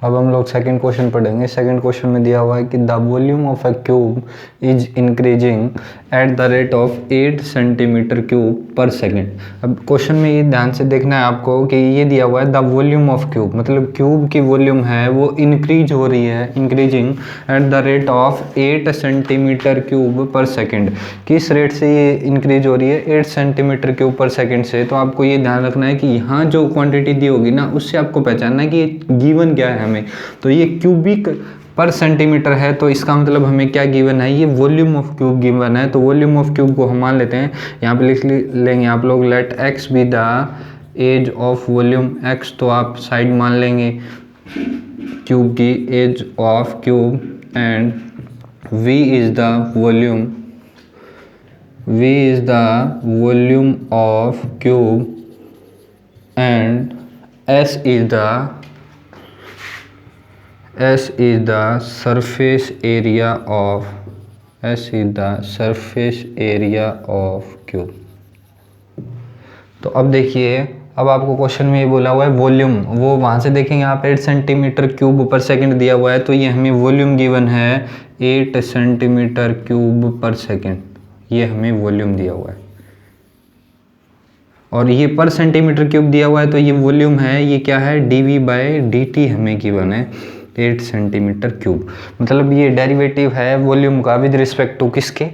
अब हम लोग सेकंड क्वेश्चन पढ़ेंगे। सेकंड क्वेश्चन में दिया हुआ है कि the volume of a cube is increasing at the rate of 8 centimetre cube पर सेकंड। अब क्वेश्चन में ये ध्यान से देखना है आपको कि ये दिया हुआ है द वॉल्यूम ऑफ क्यूब, मतलब क्यूब की वॉल्यूम है वो इंक्रीज हो रही है, increasing at the rate of 8 centimetre cube पर सेकंड। किस रेट से ये इंक्रीज हो रही है? 8 सेंटीमीटर क्यूब पर सेकंड से। तो आपको ये ध्यान रखना है कि यहाँ जो क्वांटिटी दी होगी ना उससे आपको पहचानना है कि गिवन क्या है हमें। तो ये क्यूबिक पर सेंटीमीटर है, तो इसका मतलब हमें क्या गिवन है? ये वॉल्यूम ऑफ क्यूब गिवन है। तो वॉल्यूम ऑफ क्यूब को हम मान लेते हैं, यहाँ पे लिख लेंगे आप लोग let x be the edge of volume x. तो आप साइड मान लेंगे क्यूब की edge of cube and V is the volume, V is the volume of cube and S is the surface area of cube। तो अब देखिए, अब आपको क्वेश्चन में ये बोला हुआ है वॉल्यूम, वो वहाँ से देखेंगे आप 8 सेंटीमीटर क्यूब पर सेकंड दिया हुआ है, तो ये हमें वॉल्यूम गिवन है 8 सेंटीमीटर क्यूब पर सेकंड, ये हमें वॉल्यूम दिया हुआ है। और ये पर सेंटीमीटर क्यूब दिया हुआ है, तो ये वॉल्यूम है, ये क्या है? dV/dt हमें गिवन है 8 सेंटीमीटर क्यूब। मतलब ये डेरिवेटिव है वॉल्यूम का विद रिस्पेक्ट टू किसके?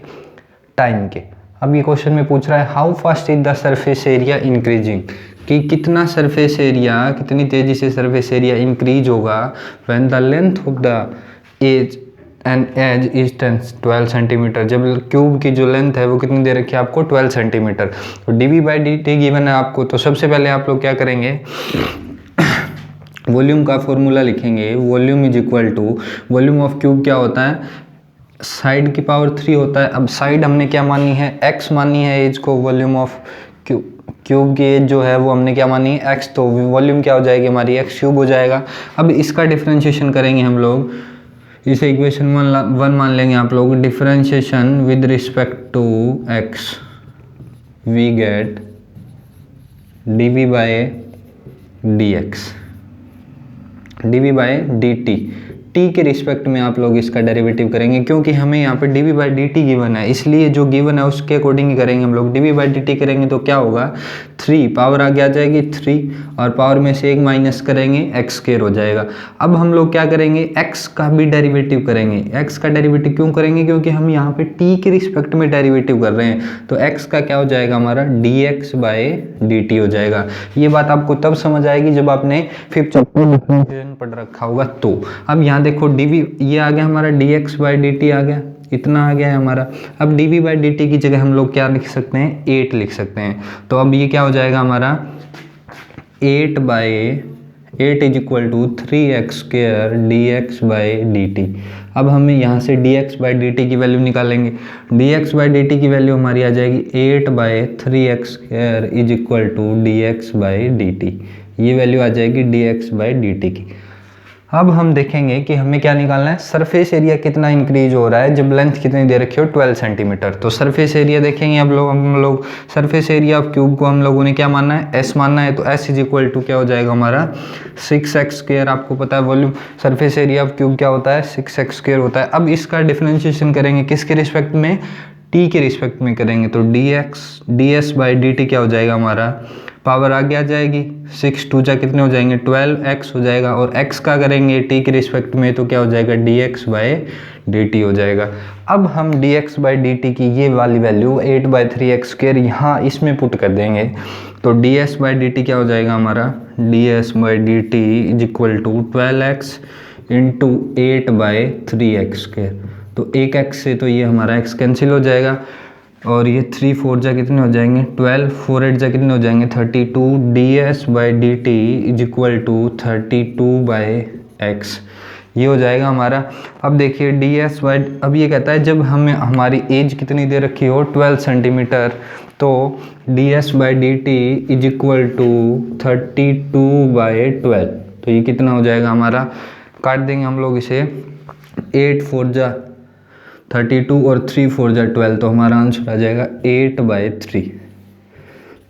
टाइम के। अब ये क्वेश्चन में पूछ रहा है how fast is the surface area increasing, कि कितना सरफेस एरिया, कितनी तेजी से सरफेस एरिया इंक्रीज होगा when the length of the edge and edge is 12 centimetre, जब क्यूब की जो लेंथ है वो कितनी दे रखी है आपको? 12 सेंटीमीटर। तो dV/dt गिवन है आपको, तो सबसे पहले आप लोग क्या करेंगे? वॉल्यूम का फॉर्मूला लिखेंगे, volume is equal to, volume of cube क्या होता है? साइड की पावर 3 होता है। अब साइड हमने क्या मानी है? x मानी है एज को, वॉल्यूम ऑफ क्यूब की एज जो है वो हमने क्या मानी है? x, तो वॉल्यूम क्या हो जाएगी हमारी? x क्यूब हो जाएगा। अब इसका डिफ्रेंशिएशन करेंगे हम लोग, इसे इक्वेशन 1 मान लेंगे आप लोग। Differentiation with respect to x, we get dV/dx, dV/dt, t के रिस्पेक्ट में आप लोग इसका डेरिवेटिव करेंगे, क्योंकि हमें यहाँ पे dV/dt गिवन है, इसलिए जो गिवन है उसके अकॉर्डिंग ही करेंगे हम लोग। dV/dt करेंगे तो क्या होगा? 3 पावर आगे आ जाएगी 3, और पावर में से 1 माइनस करेंगे x स्क्वायर हो जाएगा। अब हम लोग क्या करेंगे? x का भी डेरिवेटिव करेंगे। x का डेरिवेटिव क्यों करेंगे? क्योंकि हम यहाँ पे t के रिस्पेक्ट में डेरिवेटिव कर रहे हैं। तो x का क्या हो जाएगा हमारा? dx/dt हो जाएगा। ये बात आपको तब समझ आएगी जब आपने 5th चैप्टर डिफरेंशिएशन पढ़ रखा होगा। तो अब यहाँ देखो dv, ये आ गया हमारा dx/dt आ गया, इतना आ गया है हमारा। अब dV/dt की जगह हम लोग क्या लिख सकते हैं? 8 लिख सकते हैं। तो अब ये क्या हो जाएगा हमारा? 8/8 is equal to 3x² dx/dt। अब हमें यहाँ से dx/dt की वैल्यू निकालेंगे। dx/dt की वैल्यू हमारी आ जाएगी 8/3x² is equal to dx/dt। ये वैल्यू आ जाएगी dx/dt की। अब हम देखेंगे कि हमें क्या निकालना है? सरफेस एरिया कितना इंक्रीज हो रहा है जब लेंथ कितनी दे रखी हो? 12 सेंटीमीटर। तो सरफेस एरिया देखेंगे हम लोग सरफेस एरिया ऑफ क्यूब को हम लोगों ने क्या मानना है? s मानना है। तो s इज इक्वल टू क्या हो जाएगा हमारा? 6x²। आपको पता है volume surface area of cube क्या होता है? 6x² होता है। अब इसका डिफरेंशिएशन करेंगे किसके रिस्पेक्ट में? t के रिस्पेक्ट में करेंगे। तो ds/dt क्या हो जाएगा हमारा? पावर आगे आ जाएगी, 6 2 जा कितने हो जाएंगे? 12x हो जाएगा। और x का करेंगे t के रिस्पेक्ट में तो क्या हो जाएगा? dx/dt हो जाएगा। अब हम dx/dt की ये वाली वैल्यू 8/3x² यहाँ इसमें पुट कर देंगे। तो ds/dt क्या हो जाएगा हमारा? ds/dt is equal to 12x into 8/3x²। तो एक x से तो ये हमारा x कैंसिल हो जाएगा, और ये 3 4 जा कितने हो जाएंगे? 12, 4 8 जा कितने हो जाएंगे? 32। ds/dt is equal to 32/x, ये हो जाएगा हमारा। अब देखिए अब ये कहता है जब हमें हमारी एज कितनी दे रखी हो? 12 सेंटीमीटर, तो ds/dt इज इक्वल टू 32/12। तो ये कितना हो जाएगा हमारा? काट देंगे हम लोग इसे, 8 4 जा 32 और 3 4 जा 12, तो हमारा आंसर आ जाएगा 8/3।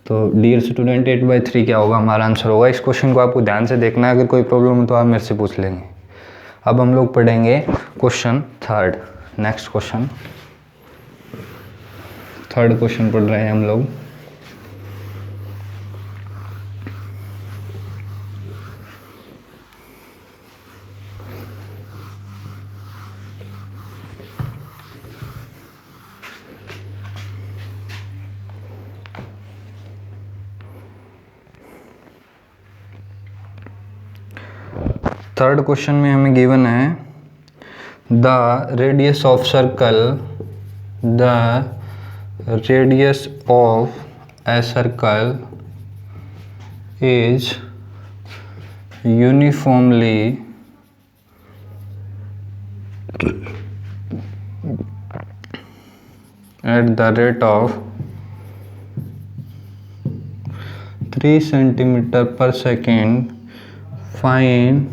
तो डियर स्टूडेंट 8/3 क्या होगा हमारा आंसर होगा। इस क्वेश्चन को आपको ध्यान से देखना है, अगर कोई प्रॉब्लम हो तो आप मेरे से पूछ लेंगे। अब हम लोग पढ़ेंगे question third. Next question, third question पढ़ रहे हैं हम लोग। थर्ड क्वेश्चन में हमें गिवन है the radius of circle, the radius of a circle is uniformly at the rate of 3 centimeter per second. Find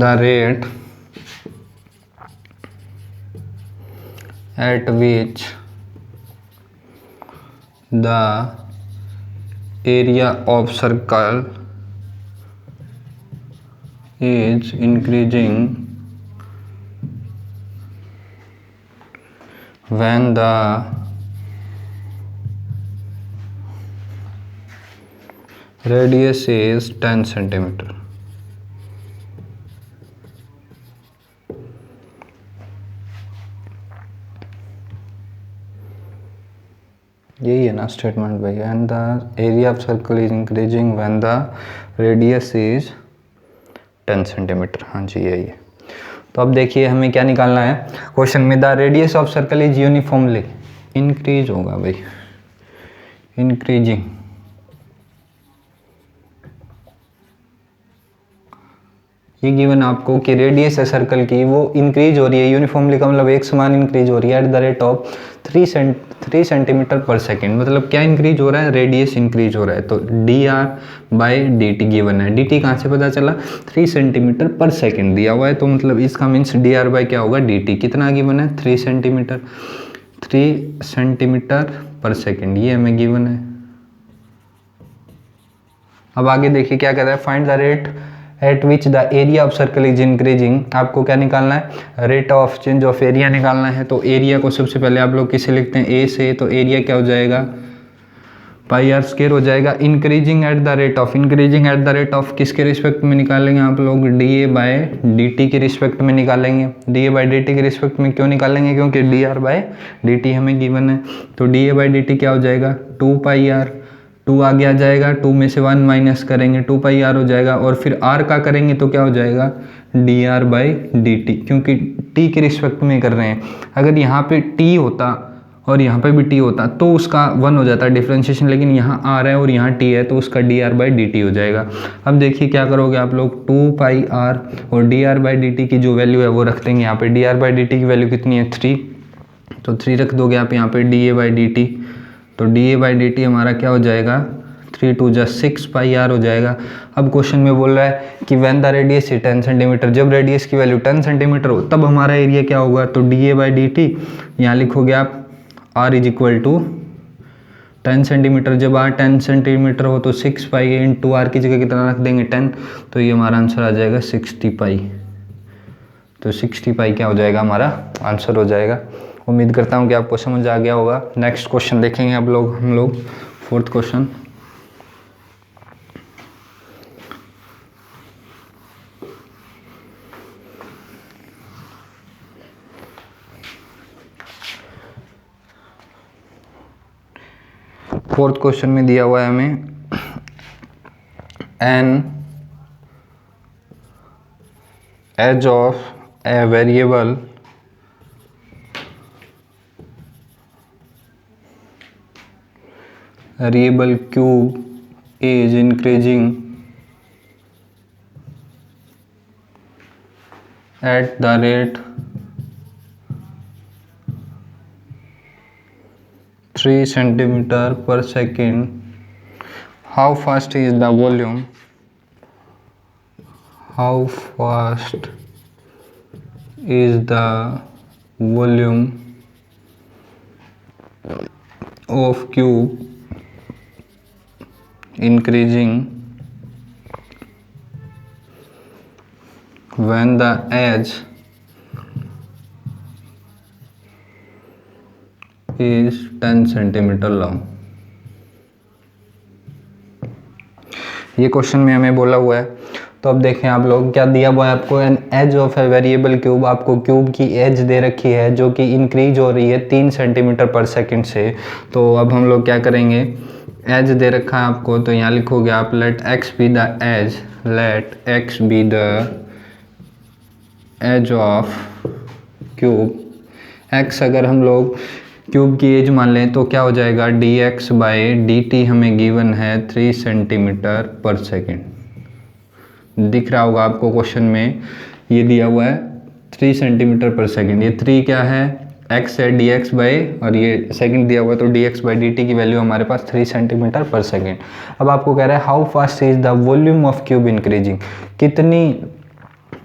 the rate at which the area of circle is increasing when the radius is 10 centimeter. यही है ना statement भाई। And the area of circle is increasing when the radius is 10 centimetre. हाँ जी यही है। तो अब देखिए हमें क्या निकालना है क्वेश्चन में, the radius of circle is uniformly, increase होगा भाई, इंक्रीजिंग, ये गिवन आपको कि रेडियस है सर्कल की वो इंक्रीज हो रही है, यूनिफॉर्मली का मतलब एक समान इंक्रीज हो रही है at the rate of 3 centimetre per second. मतलब क्या इंक्रीज हो रहा है, रेडियस इंक्रीज हो रहा है। तो dr/dt गिवन है, dt कहाँ से पता चला, 3 सेंटीमीटर पर सेकेंड दिया हुआ है, तो मतलब इसका मीन्स dr क्या होगा dt, कितना गिवन है 3 सेंटीमीटर, 3 सेंटीमीटर पर सेकेंड, ये हमें गिवन है। अब आगे देखिए क्या कहता है, find the rate at which the area of circle is increasing. आपको क्या निकालना है, rate of change of area निकालना है। तो एरिया को सबसे पहले आप लोग किसे लिखते हैं, ए से, तो एरिया क्या हो जाएगा πr² हो जाएगा। Increasing at the rate of, increasing at the rate of किसके रिस्पेक्ट में निकालेंगे आप लोग, dA/dt के रिस्पेक्ट में निकालेंगे। dA/dt के रिस्पेक्ट में क्यों निकालेंगे, क्योंकि dr/dt हमें गिवन है। तो dA/dt क्या हो जाएगा 2πr, 2 आगे आ जाएगा, 2 में से 1 माइनस करेंगे 2πr हो जाएगा, और फिर r का करेंगे तो क्या हो जाएगा dr/dt, क्योंकि t के रिस्पेक्ट में कर रहे हैं। अगर यहाँ पे t होता और यहाँ पे भी t होता तो उसका 1 हो जाता डिफ्रेंशिएशन, लेकिन यहाँ r है और यहाँ t है तो उसका dr/dt हो जाएगा। अब देखिए क्या करोगे आप लोग, 2πr और dr/dt की जो वैल्यू है वो रख देंगे यहाँ पे। dr/dt की वैल्यू कितनी है 3, तो 3 रख दोगे आप यहाँ पे dA/dt, तो dA/dt हमारा क्या हो जाएगा 3 2 जा 6πr हो जाएगा। अब क्वेश्चन में बोल रहा है कि when the radius is 10 centimetre, जब रेडियस की वैल्यू 10 सेंटीमीटर हो तब हमारा एरिया क्या होगा, तो dA/dt यहाँ लिखोगे आप r is equal to 10 centimetre, जब r 10 सेंटीमीटर हो तो 6π इंटू r की जगह कितना रख देंगे 10, तो ये हमारा आंसर आ जाएगा 60π। तो 60π क्या हो जाएगा हमारा आंसर हो जाएगा। उम्मीद करता हूँ कि आपको समझ आ गया होगा। नेक्स्ट क्वेश्चन देखेंगे हम लोग फोर्थ क्वेश्चन। फोर्थ क्वेश्चन में दिया हुआ है हमें an edge of a variable cube is increasing at the rate 3 centimeter per second. How fast is the volume? How fast is the volume of cube increasing when the edge is 10 centimetre long. ये question में हमें बोला हुआ है, तो अब देखें आप लोग क्या दिया हुआ है आपको, an edge of a variable cube, आपको क्यूब की एज दे रखी है जो कि इंक्रीज हो रही है 3 सेंटीमीटर पर सेकंड से। तो अब हम लोग क्या करेंगे, एज दे रखा है आपको, तो यहाँ लिखोगे आप let x be the edge, let x be the edge of cube. X अगर हम लोग क्यूब की एज मान लें तो क्या हो जाएगा, D x by D T हमें गिवन है 3 सेंटीमीटर पर सेकेंड। दिख रहा होगा आपको क्वेश्चन में, ये दिया हुआ है 3 सेंटीमीटर पर सेकेंड। ये 3 क्या है, एक्स है डी एक्स बाई, और ये सेकेंड दिया हुआ है तो D x by D t की वैल्यू हमारे पास 3 सेंटीमीटर पर सेकेंड। अब आपको कह रहा है how fast is the volume of cube increasing,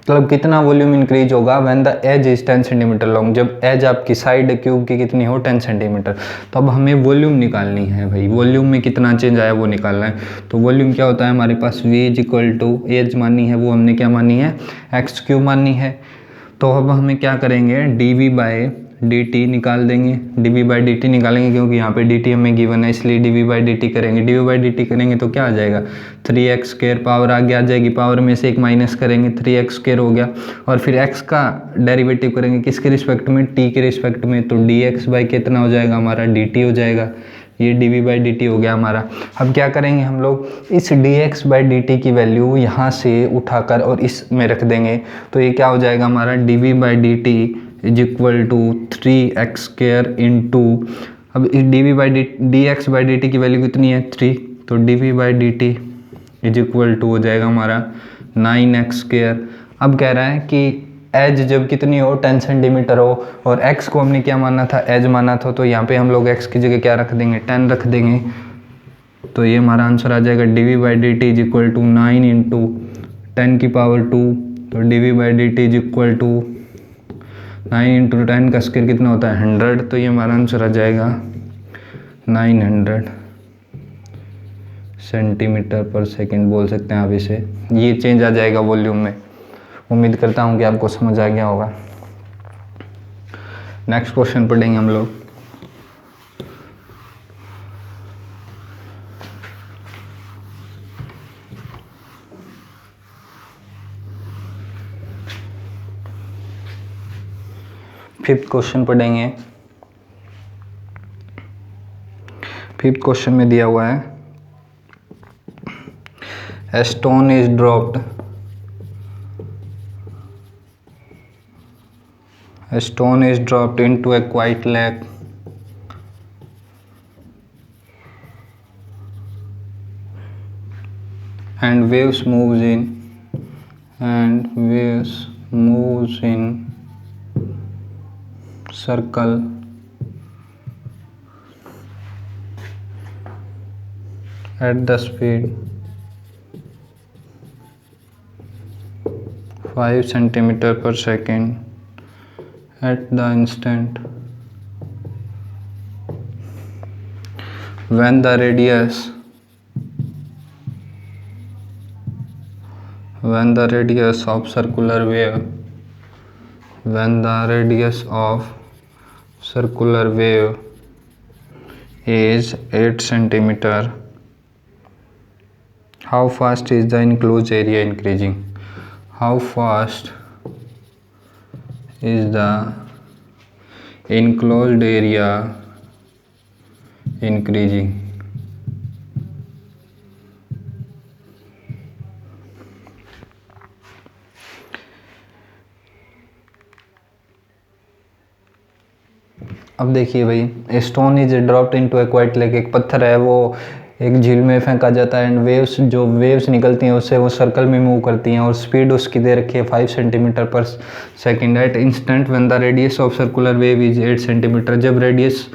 कितना वॉल्यूम इंक्रीज होगा when the edge is 10 centimetre long, जब एज आपकी साइड क्यूब की कितनी हो 10 सेंटीमीटर। तो अब हमें वॉल्यूम निकालनी है भाई, वॉल्यूम में कितना चेंज आया वो निकालना है। तो वॉल्यूम क्या होता है हमारे पास, v is equal to edge मानी है, वो हमने क्या मानी है, एक्स क्यूब मानी है। तो अब हमें क्या करेंगे, D we by D T निकाल देंगे, D we by D T निकालेंगे क्योंकि यहाँ पे डी टी हमें गिवन है, इसलिए d we by D t करेंगे। D we by D t करेंगे तो क्या आ जाएगा, 3x स्क्वायर, पावर आगे आ जाएगी, पावर में से एक माइनस करेंगे, 3x स्क्वायर हो गया। और फिर x का डेरिवेटिव करेंगे किसके रिस्पेक्ट में, t के रिस्पेक्ट में, तो dx बाई कितना हो जाएगा हमारा, dt हो जाएगा। ये d we by D t हो गया हमारा। अब क्या करेंगे हम लोग, इस d x by D t की वैल्यू यहाँ से उठाकर और इस में रख देंगे, तो ये क्या हो जाएगा हमारा, d we by D t is equal to 3x square into, अब इस d we by d x by D t की वैल्यू कितनी है 3, तो d we by D t is equal to हो जाएगा हमारा 9x स्क्वायर। अब कह रहा है कि एज जब कितनी हो 10 सेंटीमीटर हो, और x को हमने क्या माना था, एज माना था, तो यहाँ पे हम लोग x की जगह क्या रख देंगे, 10 रख देंगे। तो ये हमारा आंसर आ जाएगा d we by D t is equal to 9 into 10 की पावर 2, तो d we by D t is equal to 9 into 10 का स्क्वायर कितना होता है 100, तो ये हमारा आंसर आ जाएगा 900 सेंटीमीटर पर सेकेंड बोल सकते हैं आप इसे। ये चेंज आ जाएगा वॉल्यूम में। उम्मीद करता हूँ कि आपको समझ आ गया होगा। नेक्स्ट क्वेश्चन पढ़ेंगे हम लोग। फिफ्थ क्वेश्चन पढ़ेंगे। फिफ्थ क्वेश्चन में दिया हुआ है, A stone is dropped. A stone is dropped into a quiet lake. And waves moves in. And waves moves in circle. At the speed 5 centimeter per second at the instant when the radius of circular wave is 8 centimeter. How fast is the enclosed area increasing? How fast is the enclosed area increasing? अब देखिए भाई, stone is dropped into A quite lake, एक पत्थर है वो एक झील में फेंका जाता है, एंड वेव्स निकलती हैं उससे, वो सर्कल में मूव करती हैं, और स्पीड उसकी दे रखी है 5 centimetre per second at instant when the radius of circular wave is 8 centimetre. जब रेडियस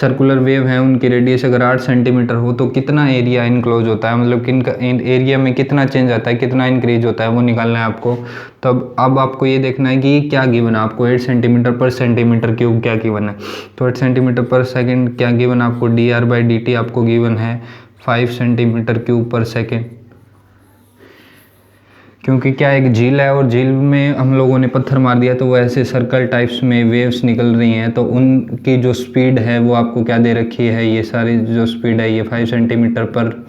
सर्कुलर वेव है उनकी रेडियस अगर 8 सेंटीमीटर हो तो कितना एरिया इनक्लोज होता है, मतलब कि इनका एरिया में कितना चेंज आता है, कितना इंक्रीज होता है, वो निकालना है आपको। तब अब आपको ये देखना है कि क्या गिवन है आपको, 8 सेंटीमीटर पर सेंटीमीटर क्यूब क्या गिवन है। तो 8 सेंटीमीटर पर सेकेंड क्या गिवन आपको, D R by D T आपको गिवन है 5 सेंटीमीटर क्यूब पर सेकेंड, क्योंकि क्या एक झील है और झील में हम लोगों ने पत्थर मार दिया तो वो ऐसे सर्कल टाइप्स में वेव्स निकल रही हैं, तो उनकी जो स्पीड है वो आपको क्या दे रखी है, ये सारी जो स्पीड है ये 5 सेंटीमीटर पर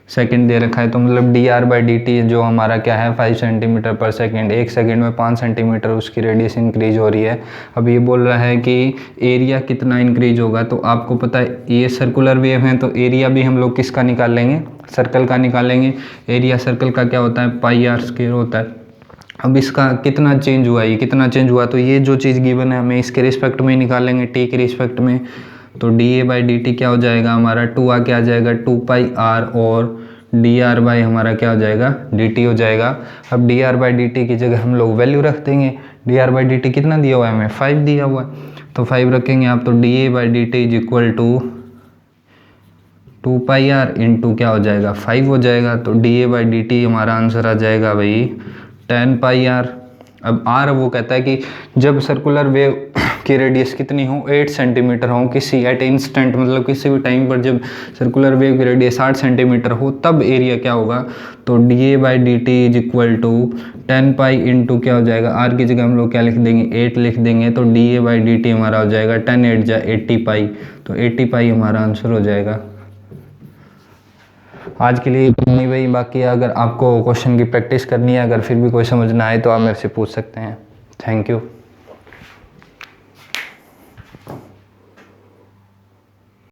सेकंड दे रखा है। तो मतलब dr/dt जो हमारा क्या है 5 सेंटीमीटर पर सेकंड, 1 सेकंड में 5 सेंटीमीटर उसकी रेडियस इंक्रीज हो रही है। अब ये बोल रहा है कि एरिया कितना इंक्रीज होगा, तो आपको पता है ये सर्कुलर वेव है तो एरिया भी हम लोग किसका निकाल लेंगे, सर्कल का निकालेंगे। एरिया सर्कल का क्या होता है, πr² होता है। अब इसका कितना चेंज हुआ, ये कितना चेंज हुआ, तो ये जो चीज़ गिवन है हमें इसके रिस्पेक्ट में निकालेंगे, टी के रिस्पेक्ट में। तो dA/dt क्या हो जाएगा हमारा 2 आके आ जाएगा 2πr, और dr/ हमारा क्या हो जाएगा dt हो जाएगा। अब dr/dt की जगह हम लोग वैल्यू रख देंगे। dr/dt कितना दिया हुआ है हमें, 5 दिया हुआ है, तो 5 रखेंगे आप, तो dA/dt is equal to 2πr into क्या हो जाएगा 5 हो जाएगा। तो dA/dt हमारा आंसर आ जाएगा भाई 10πr। अब r वो कहता है कि जब सर्कुलर वेव की रेडियस कितनी हो, 8 सेंटीमीटर हो, किसी एट इंस्टेंट मतलब किसी भी टाइम पर जब सर्कुलर वेव की रेडियस 8 सेंटीमीटर हो तब एरिया क्या होगा। तो dA/dt is equal to 10π into क्या हो जाएगा, r की जगह हम लोग क्या लिख देंगे 8 लिख देंगे, तो dA/dt हमारा हो जाएगा 10 8 जा 80π, तो 80π हमारा आंसर हो जाएगा। आज के लिए इतना ही भाई, बाकी अगर आपको क्वेश्चन की प्रैक्टिस करनी है, अगर फिर भी कोई समझ ना आए तो आप मेरे से पूछ सकते हैं। Thank you.